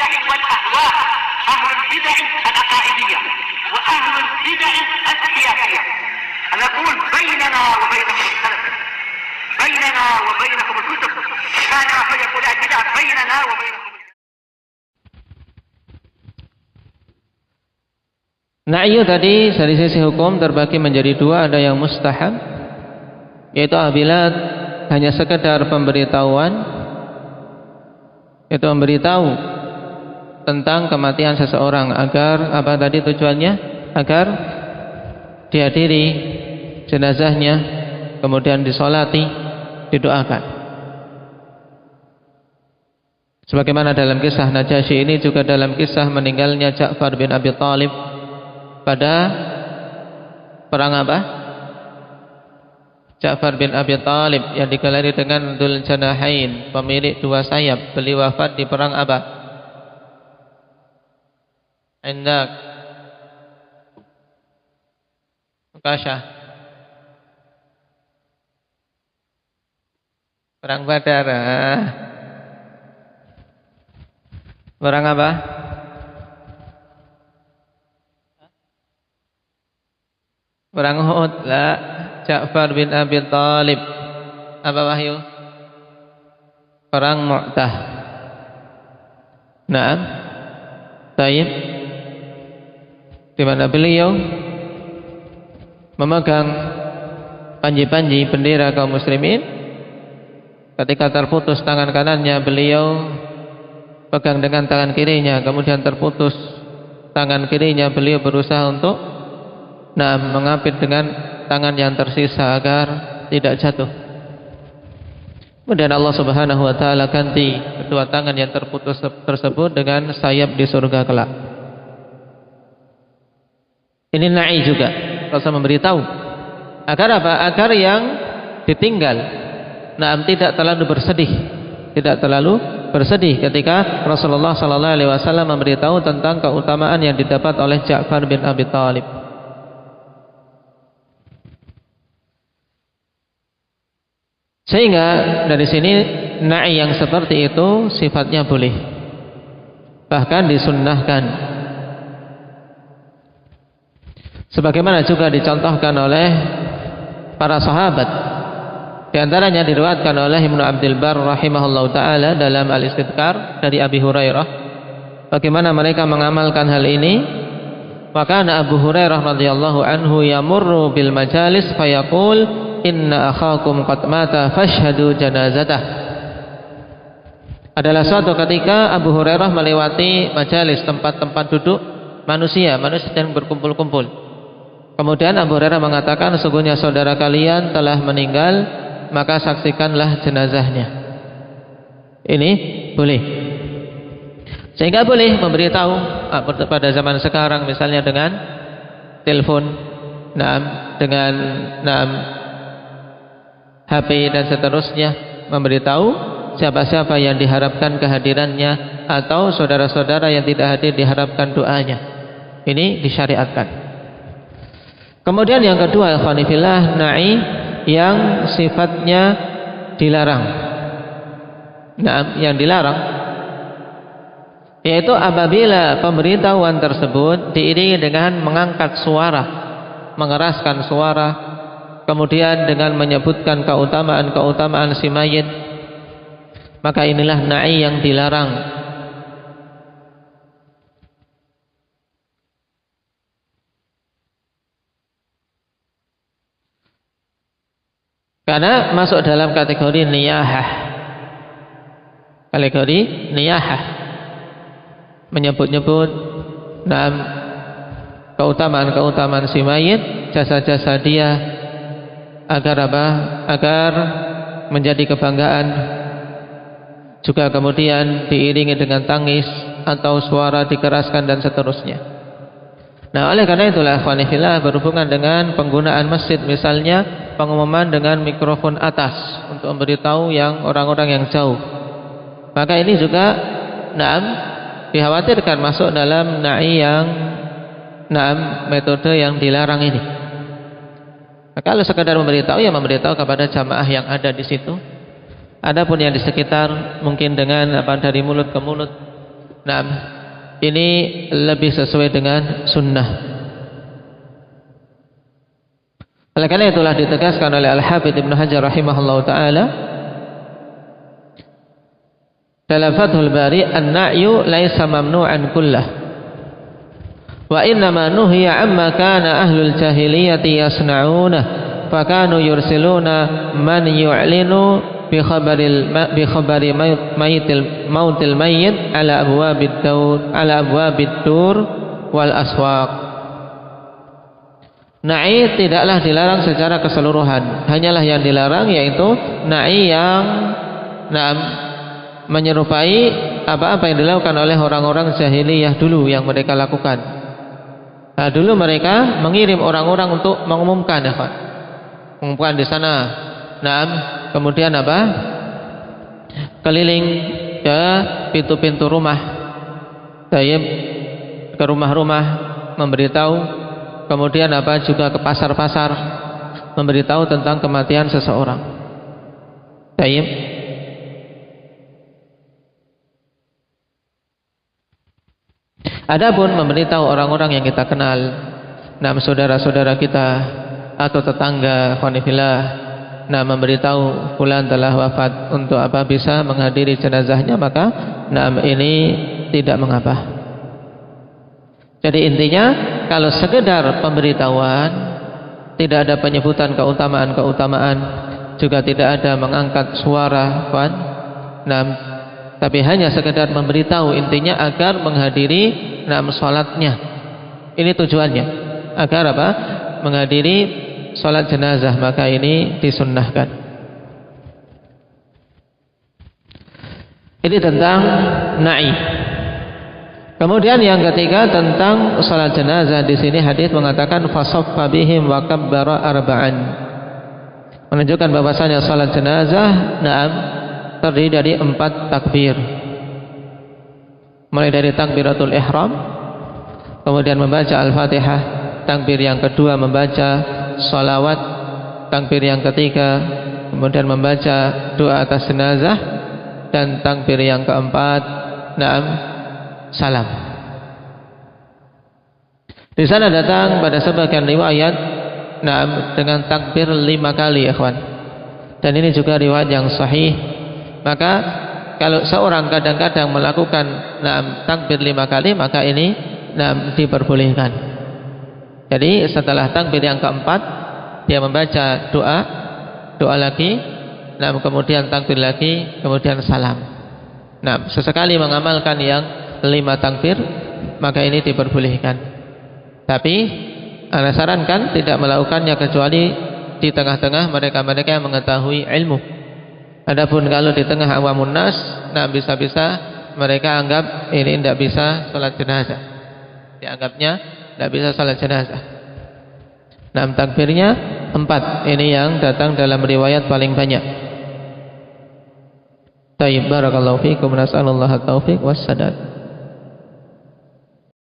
البدع والأهواء، أهل البدع العقائدية وأهل البدع السياسية. نقول بيننا وبينكم السلف، بيننا وبينكم الكتب، كان فيقول البدع بيننا وبينكم. Na'yu tadi dari sisi hukum terbagi menjadi dua, ada yang mustahab, yaitu apabila hanya sekedar pemberitahuan, yaitu memberitahu tentang kematian seseorang agar apa tadi tujuannya? Agar dihadiri jenazahnya, kemudian disolati, didoakan. Sebagaimana dalam kisah Najasyi ini, juga dalam kisah meninggalnya Ja'far bin Abi Thalib pada perang apa? Ja'far bin Abi Thalib yang digelari dengan Dzul Janahain, pemilik dua sayap. Beliau wafat di perang apa? Indak Kasyah, perang Badar. Perang apa? Perang Uhud. La, Ja'far bin Abi Thalib. Apa wahyu? Perang Mu'tah. Naam. Taib. Di mana beliau memegang panji-panji bendera kaum muslimin. Ketika terputus tangan kanannya, beliau pegang dengan tangan kirinya. Kemudian terputus tangan kirinya, beliau berusaha untuk mengapit dengan tangan yang tersisa agar tidak jatuh. Kemudian Allah Subhanahu wa taala ganti kedua tangan yang terputus tersebut dengan sayap di surga kelak. Ini na'i juga, Rasul memberitahu agar apa? Agar yang ditinggal tidak terlalu bersedih, tidak terlalu bersedih ketika Rasulullah sallallahu alaihi wasallam memberitahu tentang keutamaan yang didapat oleh Ja'far bin Abi Thalib. Sehingga dari sini na'i yang seperti itu sifatnya boleh, bahkan disunnahkan. Sebagaimana juga dicontohkan oleh para sahabat. Di antaranya diriwayatkan oleh Ibnu Abdul Bar rahimahullahu taala dalam Al-Istidkar dari Abi Hurairah bagaimana mereka mengamalkan hal ini. Maka Abu Hurairah radhiyallahu anhu yamurru bil majalis fayaqul inna akhakum qad mata fashhadu janazatah. Adalah suatu ketika Abu Hurairah melewati majalis, tempat-tempat duduk manusia sedang berkumpul-kumpul. Kemudian Abu Hurairah mengatakan, sesungguhnya saudara kalian telah meninggal, maka saksikanlah jenazahnya. Ini boleh. Sehingga boleh memberitahu pada zaman sekarang, misalnya dengan telepon, dengan HP dan seterusnya, memberitahu siapa-siapa yang diharapkan kehadirannya atau saudara-saudara yang tidak hadir diharapkan doanya. Ini disyariatkan. Kemudian yang kedua, ikhwani fillah, na'i yang sifatnya dilarang. Yang dilarang yaitu apabila pemberitahuan tersebut diiringi dengan mengangkat suara, mengeraskan suara, kemudian dengan menyebutkan keutamaan si mayit, maka inilah na'i yang dilarang. Karena masuk dalam kategori niyahah. Kategori niyahah, menyebut-nyebut keutamaan si mayit, jasa-jasa dia, agar apa? Agar menjadi kebanggaan. Juga kemudian diiringi dengan tangis atau suara dikeraskan dan seterusnya. Nah, oleh karena itulah ikhwani fillah, berhubungan dengan penggunaan masjid, misalnya pengumuman dengan mikrofon atas untuk memberitahu yang orang-orang yang jauh, maka ini juga dikhawatirkan masuk dalam na'i yang metode yang dilarang ini. Nah, kalau sekadar memberitahu, ya memberitahu kepada jamaah yang ada di situ. Adapun yang di sekitar mungkin dengan dari mulut ke mulut Nah, ini lebih sesuai dengan sunnah. Oleh karena itulah ditegaskan oleh Al-Hafidz Ibnu Hajar rahimahullah ta'ala dalam Fathul Bari, an-na'yu laisa mamnu'an kullah wa innama nuhiya amma kana ahlul jahiliyati yasna'una fakanu yursiluna man yu'linu bi khabari mautil mayyit ala abwabid dur wal aswaq. Na'i tidaklah dilarang secara keseluruhan, hanyalah yang dilarang yaitu na'i yang menyerupai apa-apa yang dilakukan oleh orang-orang jahiliyah dulu yang mereka lakukan. Nah, dulu mereka mengirim orang-orang untuk mengumumkan, ya Pak. Mengumumkan di sana. Nah, kemudian apa? Keliling ke pintu-pintu rumah. Tayyib, ke rumah-rumah memberitahu. Kemudian apa? Juga ke pasar-pasar memberitahu tentang kematian seseorang. Tayyib. Adapun memberitahu orang-orang yang kita kenal, saudara-saudara kita atau tetangga, khonifillah, memberitahu fulan telah wafat untuk apa bisa menghadiri jenazahnya, maka ini tidak mengapa. Jadi intinya kalau sekedar pemberitahuan, tidak ada penyebutan keutamaan-keutamaan, juga tidak ada mengangkat suara, tapi hanya sekedar memberitahu, intinya agar menghadiri sholatnya. Ini tujuannya, agar apa? Menghadiri sholat jenazah, maka ini disunnahkan. Ini tentang na'i. Kemudian yang ketiga tentang sholat jenazah. Di sini hadis mengatakan fasaffa bihim wa kabbara arba'an, menunjukkan bahwasanya sholat jenazah terdiri dari 4 takbir, mulai dari takbiratul ihram, kemudian membaca al-fatihah, takbir yang kedua membaca sholawat, takbir yang ketiga kemudian membaca doa atas jenazah, dan takbir yang keempat salam. Di sana datang pada sebagian riwayat dengan takbir 5 kali, ikhwan, dan ini juga riwayat yang sahih. Maka kalau seorang kadang-kadang melakukan takbir 5 kali, maka ini diperbolehkan. Jadi setelah takbir yang keempat dia membaca doa lagi, kemudian takbir lagi, kemudian salam. Sesekali mengamalkan yang 5 takbir, maka ini diperbolehkan. Tapi Anda sarankan tidak melakukannya kecuali di tengah-tengah mereka-mereka yang mengetahui ilmu. Adapun kalau di tengah awamun nas, bisa-bisa mereka anggap ini tidak bisa salat jenazah. Dianggapnya tidak bisa salat jenazah. Takbirnya 4. Ini yang datang dalam riwayat paling banyak. Tayyib, barakallahu fiikum, nas'alullah at-taufiq was sadad.